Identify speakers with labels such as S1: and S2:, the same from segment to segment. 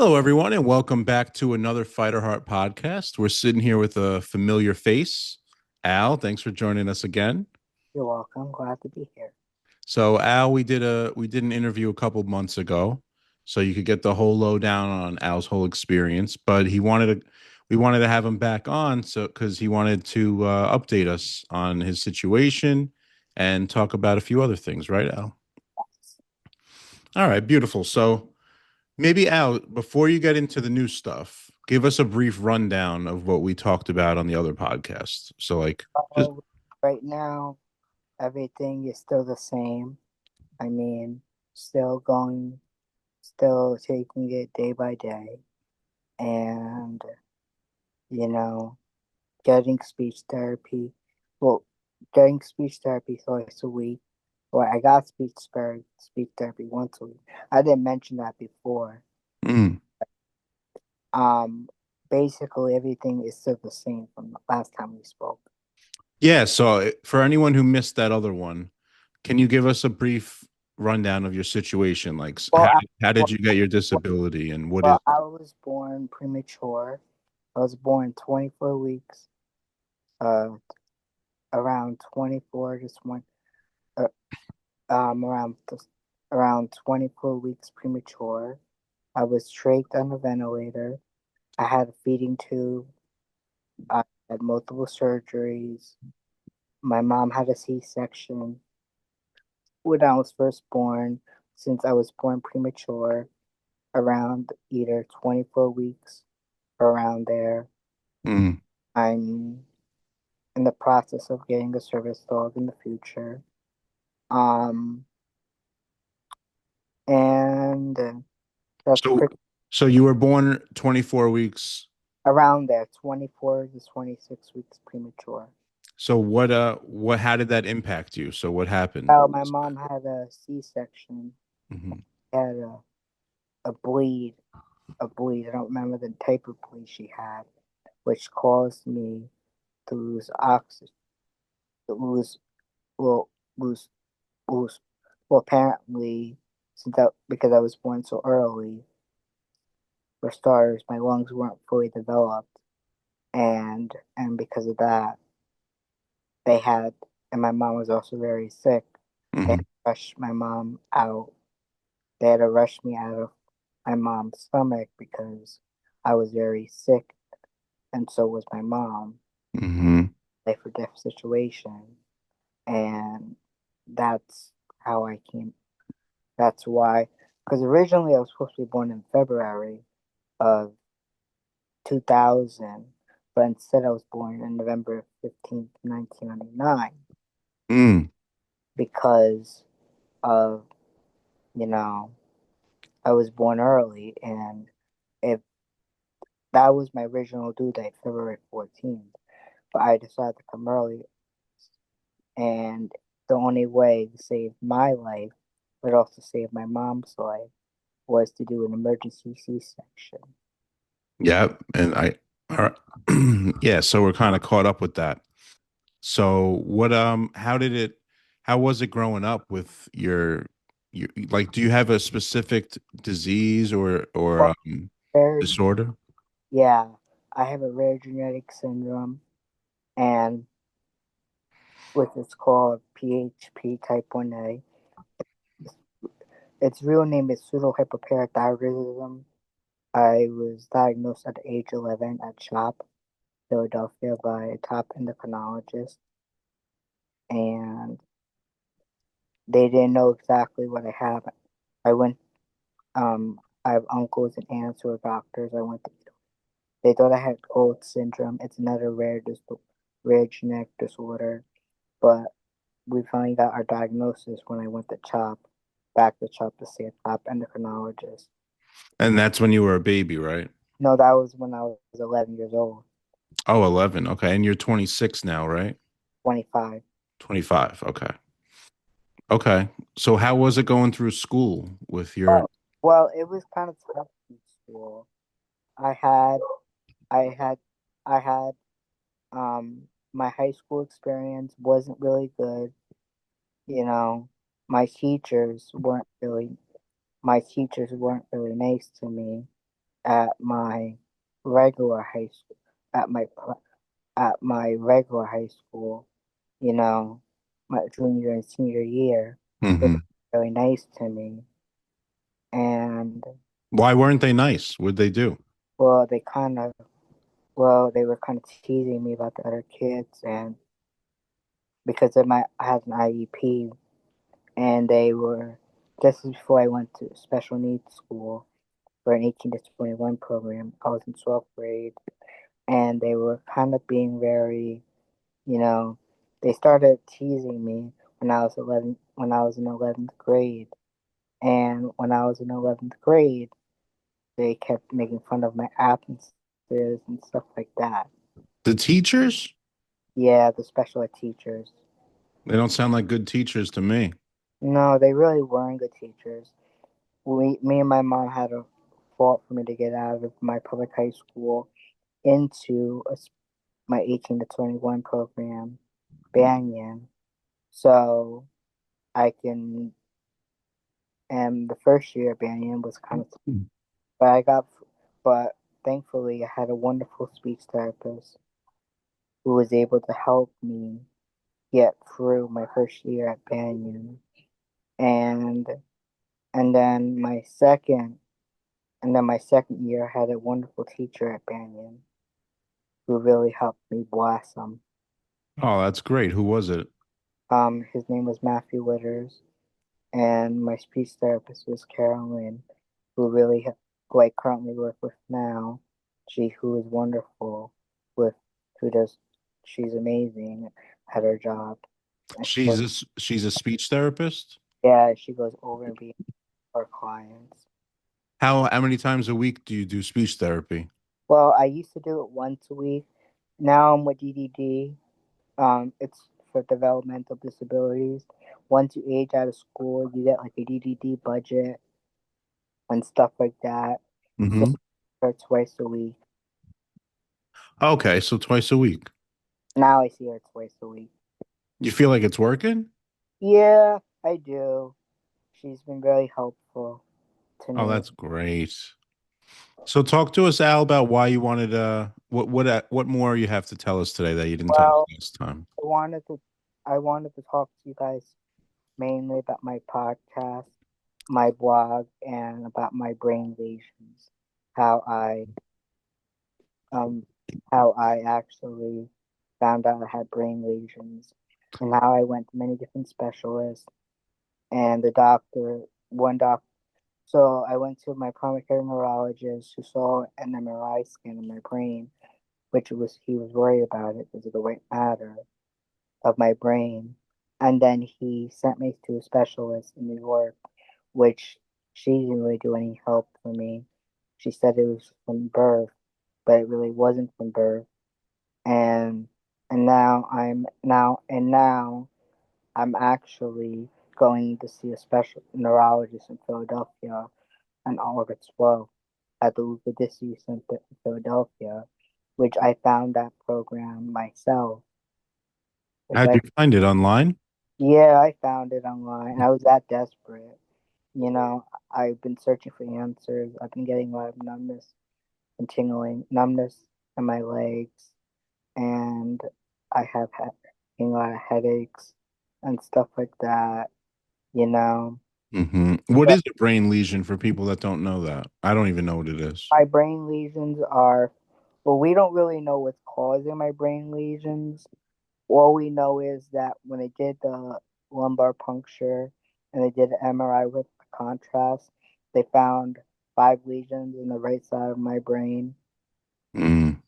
S1: Hello, everyone, and welcome back to another Fighter Heart podcast. We're sitting here with a familiar face. Al, thanks for joining us again.
S2: You're welcome. Glad to be here.
S1: So, Al, we did an interview a couple months ago, so you could get the whole lowdown on Al's whole experience. But we wanted to have him back on, so because he wanted to update us on his situation and talk about a few other things, right, Al? All right, beautiful. So, maybe Al, before you get into the new stuff, give us a brief rundown of what we talked about on the other podcast. So, like, just
S2: Oh, right now, everything is still the same. I mean, still going, still taking it day by day, and you know, getting speech therapy. Well, getting speech therapy twice a week. Or I got speech therapy once a week. I didn't mention that before.
S1: mm.
S2: Um, Basically everything is still the same from the last time we spoke.
S1: Yeah. So, for anyone who missed that other one, can you give us a brief rundown of your situation? Like,
S2: Well,
S1: how
S2: I,
S1: did you get your disability, and what is
S2: Well, I was born premature. I was born 24 weeks, uh, around 24 to 20, uh, around around 24 weeks premature. I was trached on a ventilator. I had a feeding tube. I had multiple surgeries. My mom had a C-section when I was first born, since I was born premature, around either 24 weeks or around there.
S1: Mm.
S2: I'm in the process of getting a service dog in the future. Um, and that's
S1: So,
S2: pretty
S1: so you were born 24 weeks.
S2: around there, 24 to 26 weeks premature.
S1: So, how did that impact you? So, what happened?
S2: My mom had a C-section,
S1: Mhm.
S2: had a bleed, I don't remember the type of bleed she had, which caused me to lose oxygen, to lose, well, lose, lose, well, apparently, because I was born so early, for starters, my lungs weren't fully developed, and because of that, they had, and my mom was also very sick. They had
S1: Mhm.
S2: to rush my mom out. They had to rush me out of my mom's stomach because I was very sick, and so was my mom.
S1: Mhm.
S2: Life or death situation, and that's how I came. That's why, because originally I was supposed to be born in February of 2000, but instead I was born on November 15th, 1999,
S1: Mm.
S2: because of, you know, I was born early, and if that was my original due date, February 14th, but I decided to come early, and the only way to save my life, but also save my mom's life, was to do an emergency C-section.
S1: Yeah, and all right. Yeah, so we're kind of caught up with that. So how was it growing up with your like do you have a specific disease or
S2: Well, rare,
S1: disorder?
S2: yeah, I have a rare genetic syndrome, and which is called PHP type 1A. Its real name is pseudohypoparathyroidism. I was diagnosed at age 11 at CHOP, Philadelphia, by a top endocrinologist, and they didn't know exactly what I have. I went, I have uncles and aunts who are doctors. They thought I had Cohen Syndrome. It's another rare genetic disorder, but we finally got our diagnosis when I went to CHOP, back to CHOP to see a top endocrinologist.
S1: And that's when you were a baby, right?
S2: No, that was when I was 11 years old,
S1: Oh, 11. Okay. And you're 26 now, right?
S2: 25.
S1: 25. Okay. Okay. So how was it going through school with your
S2: Oh, well, it was kind of tough in school. I had, I had, I had, my high school experience wasn't really good. You know, my teachers weren't really, my teachers weren't really nice to me. at my regular high school, at my at my regular high school, you know, my junior and senior year. They
S1: Hmm.
S2: were really nice to me, and
S1: Why weren't they nice? What'd they do?
S2: well, they were kind of teasing me about the other kids, and because of my I had an IEP, and they were this is before I went to special needs school for an 18 to 21 program. I was in 12th grade, and they were kind of being very, you know, they started teasing me when I was in 11th grade. And when I was in 11th grade, they kept making fun of my absences and stuff like that.
S1: The teachers?
S2: Yeah, the special ed teachers.
S1: They don't sound like good teachers to me.
S2: No, they really weren't good teachers. Me and my mom had a fought for me to get out of my public high school into my 18 to 21 program, Banyan. So I can, and the first year at Banyan was kind of, but but thankfully I had a wonderful speech therapist who was able to help me get through my first year at Banyan. And, and then my second, and then my second year I had a wonderful teacher at Banyan who really helped me blossom.
S1: Oh, that's great. Who was it?
S2: His name was Matthew Witters, and my speech therapist was Carolyn, who I currently work with now. She who is wonderful with who does she's amazing at her job. And
S1: She's a speech therapist.
S2: yeah, she goes over and be our clients.
S1: How many times a week do you do speech therapy?
S2: Well, I used to do it once a week. Now I'm with DDD. It's for developmental disabilities. Once you age out of school, you get like a DDD budget and stuff like that. So
S1: Hmm.
S2: her twice a week.
S1: Okay, so twice a week.
S2: Now I see her twice a week.
S1: You feel like it's working?
S2: Yeah, I do. She's been very helpful to
S1: Oh,
S2: me.
S1: that's great. So talk to us, Al, about why you wanted what more you have to tell us today that you didn't tell us
S2: Well,
S1: last time.
S2: I wanted to I wanted to talk to you guys mainly about my podcast, my blog, and about my brain lesions. How I um how I actually found out I had brain lesions, and how I went to many different specialists, and the doctor one doc so I went to my primary care neurologist who saw an MRI scan of my brain, which was he was worried about it because of the white matter of my brain. And then he sent me to a specialist in New York, which she didn't really do any help for me. She said it was from birth, but it really wasn't from birth. And now I'm actually going to see a special neurologist in Philadelphia on August 12th at the Leukodisty Center in Philadelphia, which I found that program myself. Which
S1: How'd
S2: I
S1: you find it online?
S2: Yeah, I found it online. I was that desperate. I've been searching for answers. I've been getting a lot of numbness in my legs, and I have had a lot of headaches and stuff like that. You know,
S1: What
S2: but
S1: is a brain lesion for people that don't know that? I don't even know what it is.
S2: my brain lesions are, well, we don't really know what's causing my brain lesions. All we know is that when they did the lumbar puncture and they did an MRI with contrast, they found 5 lesions in the right side of my brain.
S1: Mm.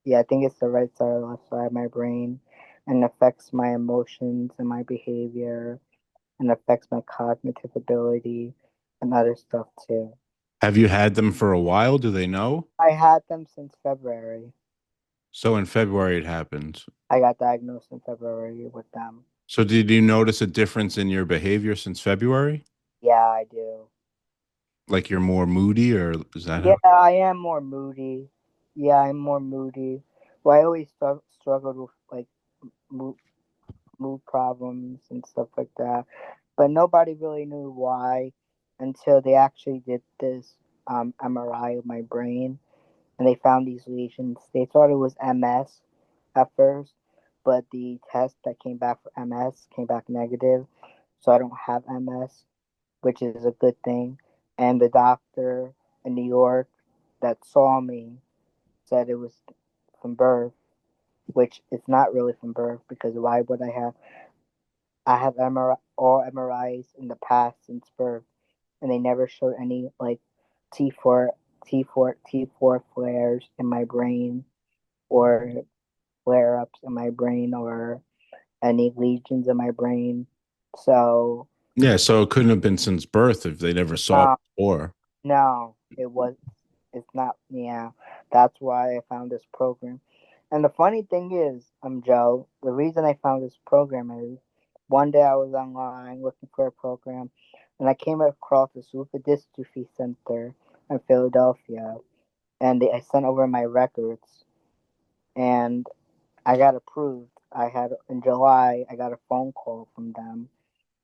S2: Yeah, I think it's the right side or left side of my brain, and affects my emotions and my behavior, and affects my cognitive ability and other stuff too.
S1: Have you had them for a while? Do they know?
S2: I had them since February.
S1: So in February it happened.
S2: I got diagnosed in February with them.
S1: So did you notice a difference in your behavior since February?
S2: Yeah, I do.
S1: Like you're more moody, or is that
S2: Yeah,
S1: how?
S2: I am more moody. Yeah, I'm more moody. Well, I always struggled with like mood, mood problems and stuff like that, but nobody really knew why until they actually did this. MRI of my brain, and they found these lesions. They thought it was MS at first, but the test that came back for MS came back negative, so I don't have MS, which is a good thing. And the doctor in New York that saw me said it was from birth, which it's not really from birth because why would I have? I have MRI, all MRIs in the past since birth, and they never showed any like T4, T4 flares in my brain or flare ups in my brain or any lesions in my brain. So
S1: Yeah, so it couldn't have been since birth if they never saw it
S2: no,
S1: before.
S2: no, it was. It's not. Yeah, that's why I found this program. And the funny thing is, Joe, the reason I found this program is one day I was online looking for a program, and I came across this leukodystrophy center in Philadelphia, and I sent over my records, and I got approved. I had in July, I got a phone call from them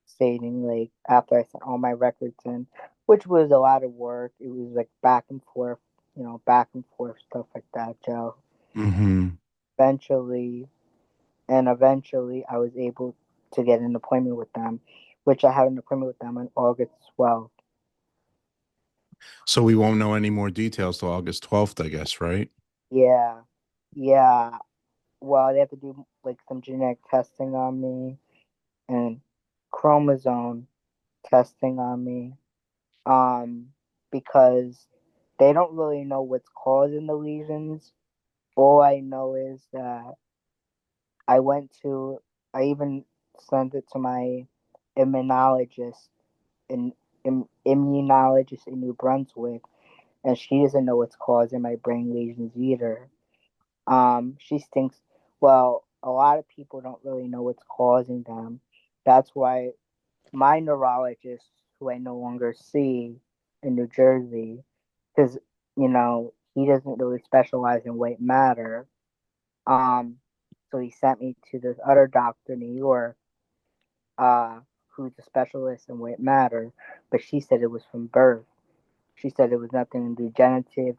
S2: stating like after I sent all my records in, which was a lot of work. It was like back and forth, back and forth stuff like that, Joe.
S1: Hmm.
S2: Eventually, eventually, I was able to get an appointment with them, which I had an appointment with them on August 12th.
S1: So we won't know any more details till August 12th, I guess, right?
S2: Yeah, yeah. Well, they have to do like some genetic testing on me and chromosome testing on me. Um, because they don't really know what's causing the lesions. All I know is that I went to, I even sent it to my immunologist in, immunologist in New Brunswick, and she doesn't know what's causing my brain lesions either. She thinks, well, a lot of people don't really know what's causing them. That's why my neurologist, who I no longer see in New Jersey, because he doesn't really specialize in white matter. Um, so he sent me to this other doctor in New York, uh, who's a specialist in white matter, but she said it was from birth. She said it was nothing degenerative.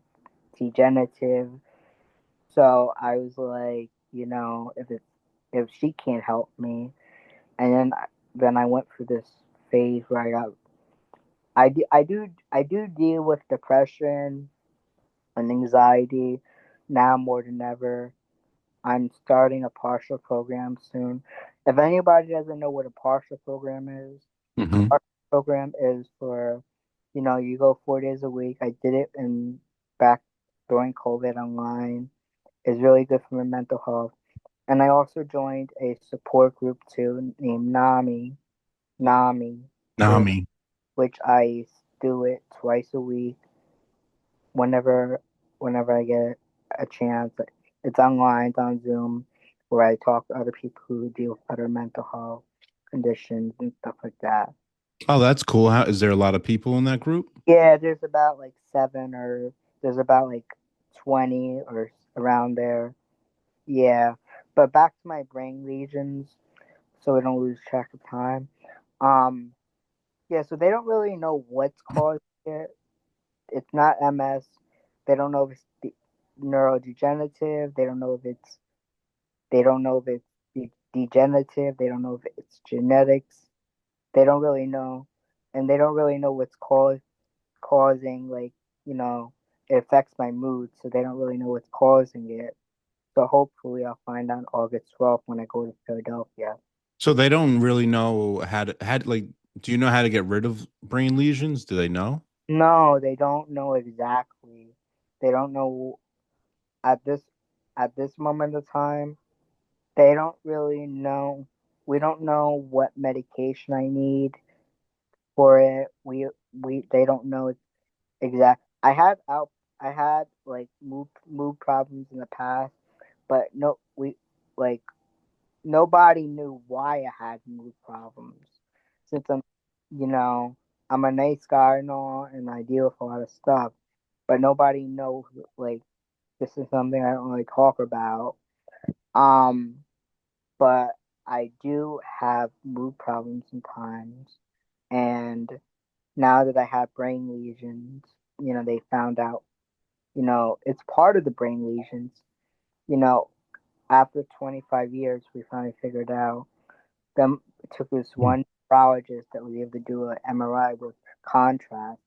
S2: So I was like, if she can't help me, and then I went through this phase where I do deal with depression and anxiety now more than ever. I'm starting a partial program soon. If anybody doesn't know what a partial program is,
S1: Hmm.
S2: partial program is for, you go 4 days a week. I did it in back during COVID online. It's really good for my mental health. And I also joined a support group too named NAMI, which
S1: Nami.
S2: which I do it twice a week whenever whenever I get a chance. It's online, it's on Zoom, where I talk to other people who deal with other mental health conditions and stuff like that.
S1: Oh, that's cool. How is there a lot of people in that group?
S2: Yeah, there's about like seven or there's about like 20 or around there. Yeah, but back to my brain lesions, so we don't lose track of time. Um, yeah, so they don't really know what's caused it. It's not MS. They don't know if it's neurodegenerative. They don't know if it's degenerative. They don't know if it's genetics. They don't really know, and they don't really know what's causing like it affects my mood. So they don't really know what's causing it. So hopefully I'll find out August 12th when I go to Philadelphia.
S1: So they don't really know like do you know how to get rid of brain lesions? Do they know?
S2: No, they don't know exactly. They don't know at this moment of time. They don't really know. We don't know what medication I need for it. We they don't know exact. I had like mood problems in the past, but no we like nobody knew why I had mood problems. Since you know I'm a nice guy and all, and I deal with a lot of stuff, but nobody knows like this is something I don't really talk about. Um, but I do have mood problems sometimes, and now that I have brain lesions. they found out, it's part of the brain lesions. You know, after 25 years, we finally figured out. Them it took this one neurologist that was able to do an MRI with contrast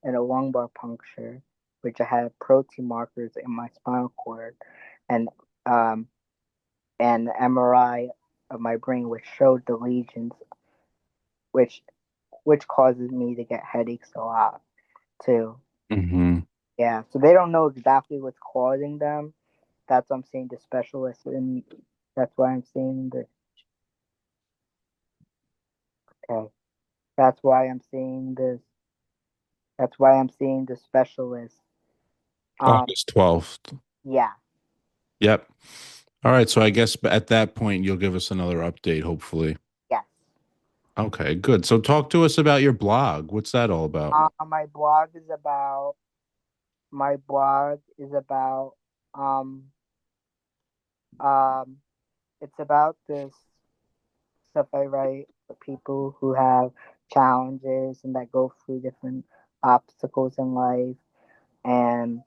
S2: and a lumbar puncture, which I had protein markers in my spinal cord, and um, and the MRI of my brain, which showed the lesions, which causes me to get headaches a lot too.
S1: Mm-hmm.
S2: Yeah, so they don't know exactly what's causing them. That's why I'm seeing the specialist, and that's why I'm seeing the okay. That's why I'm seeing this. That's why I'm seeing the specialist. Um,
S1: August 12th.
S2: yeah,
S1: Yep. All right. So I guess at that point, you'll give us another update, hopefully.
S2: yes.
S1: Okay, good. So talk to us about your blog. What's that all about?
S2: My blog is about. My blog is about. Um, um, it's about this stuff I write for people who have challenges and that go through different obstacles in life, and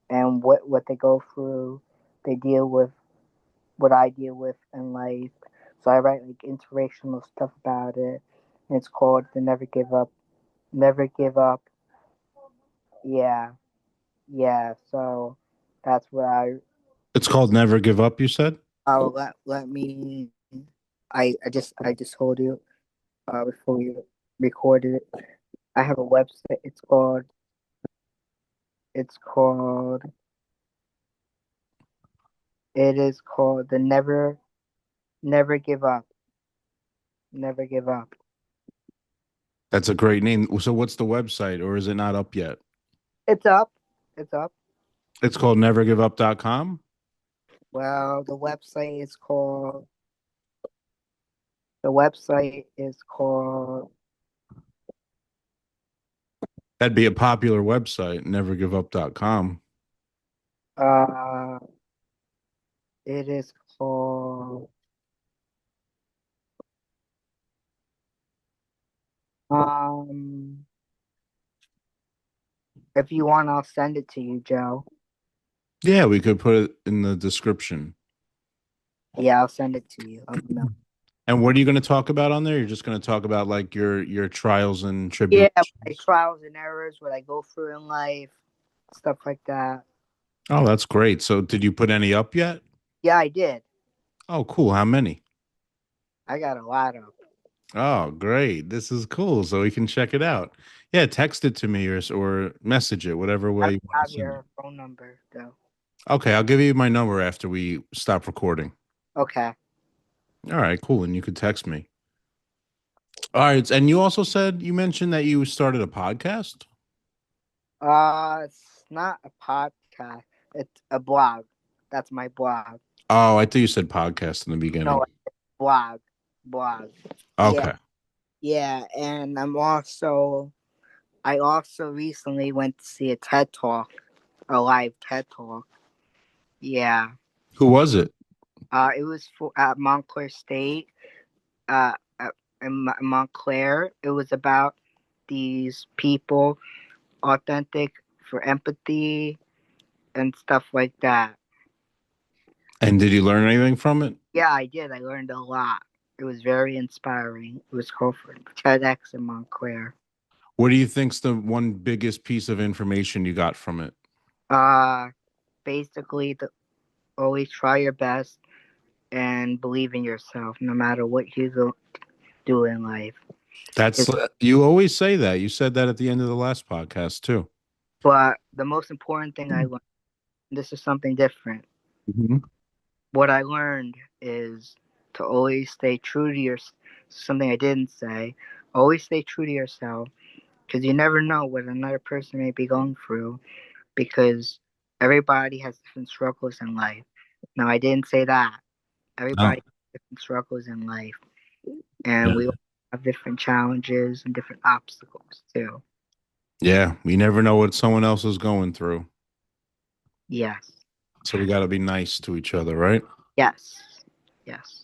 S2: what they go through, they deal with what I deal with in life. So I write like inspirational stuff about it. And it's called the Never Give Up. Never Give Up. Yeah, yeah. So that's what I.
S1: It's called Never Give Up, you said?
S2: Oh, let me. I just told you before we recorded it. I have a website. It's called. It is called the Never Give Up. Never Give Up.
S1: That's a great name. So what's the website, or is it not up yet?
S2: It's up. It's up.
S1: It's called nevergiveup.com.
S2: Well, the website is called
S1: That'd be a popular website, nevergiveup.com.
S2: uh it is called um if you want I'll send it to you, Joe.
S1: Yeah, we could put it in the description.
S2: Yeah, I'll send it to you. I'll email.
S1: And what are you going to talk about on there? You're just going to talk about like your trials and
S2: Yeah, my
S1: tribulations.
S2: trials and errors, what I go through in life, stuff like that.
S1: Oh, that's great. So did you put any up yet?
S2: Yeah, I did.
S1: Oh, cool. How many?
S2: I got a lot of.
S1: Oh, great. This is cool. So we can check it out. Yeah, text it to me or message it, whatever
S2: I
S1: way
S2: don't
S1: you want to
S2: have
S1: send it.
S2: your phone number though.
S1: Okay, I'll give you my number after we stop recording.
S2: Okay.
S1: All right, cool. And you could text me. All right. And you also said you mentioned that you started a podcast.
S2: It's not a podcast. It's a blog. That's my blog.
S1: Oh, I thought you said podcast in the
S2: No,
S1: beginning.
S2: blog. Blog. Yeah,
S1: Okay.
S2: yeah, and I also recently went to see a TED Talk, a live TED Talk. Yeah.
S1: Who was it?
S2: It was at Montclair State, uh, in Montclair. It was about these people, authentic for empathy and stuff like that.
S1: And did you learn anything from it?
S2: Yeah, I did. I learned a lot. It was very inspiring. It was called for TEDx in Montclair.
S1: What do you think's the one biggest piece of information you got from it?
S2: Uh, basically, always try your best and believe in yourself, no matter what you do in life.
S1: That's
S2: It's,
S1: you always say that. You said that at the end of the last podcast too.
S2: but the most important thing I learned, this is something different.
S1: Mhm.
S2: What I learned is to always stay true to something I didn't say. Always stay true to yourself because you never know what another person may be going through because everybody has different struggles in life. Now, I didn't say that.
S1: Oh,
S2: Everybody has different struggles in life, and
S1: yeah.
S2: we all have different challenges and different obstacles too.
S1: Yeah, we never know what someone else is going through.
S2: Yes,
S1: So we got to be nice to each other, right?
S2: yes, yes.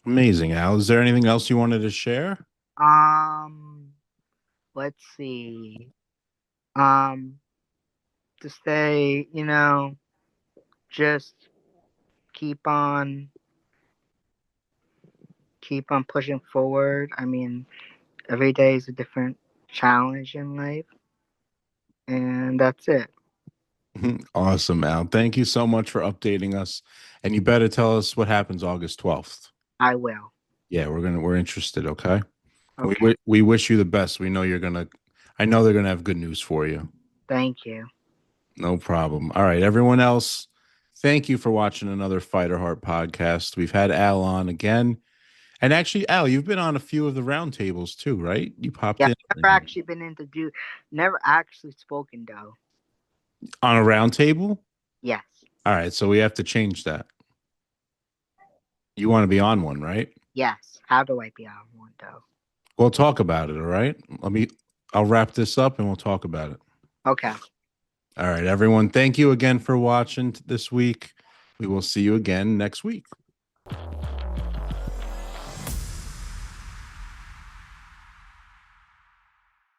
S1: Amazing, Al. Is there anything else you wanted to share?
S2: Um, let's see. Um, to say, just keep on keep on pushing forward. I mean, every day is a different challenge in life, and that's it.
S1: Awesome, Al. Thank you so much for updating us. And you better tell us what happens August 12th.
S2: I will.
S1: Yeah, we're interested, okay?
S2: Okay.
S1: We wish you the best. We know you're gonna I know they're gonna have good news for you.
S2: Thank you.
S1: No problem. All right, everyone else, thank you for watching another Fighter Heart podcast. We've had Al on again. And actually, Al, you've been on a few of the roundtables too, right? You popped
S2: Yeah,
S1: in
S2: never actually been into do. Never actually spoken though.
S1: on a roundtable.
S2: Yes.
S1: All right, so we have to change that. You want to be on one, right?
S2: Yes. How do I be on one though?
S1: We'll talk about it. All right. I'll wrap this up and we'll talk about it.
S2: Okay.
S1: All right, everyone. Thank you again for watching this week. We will see you again next week.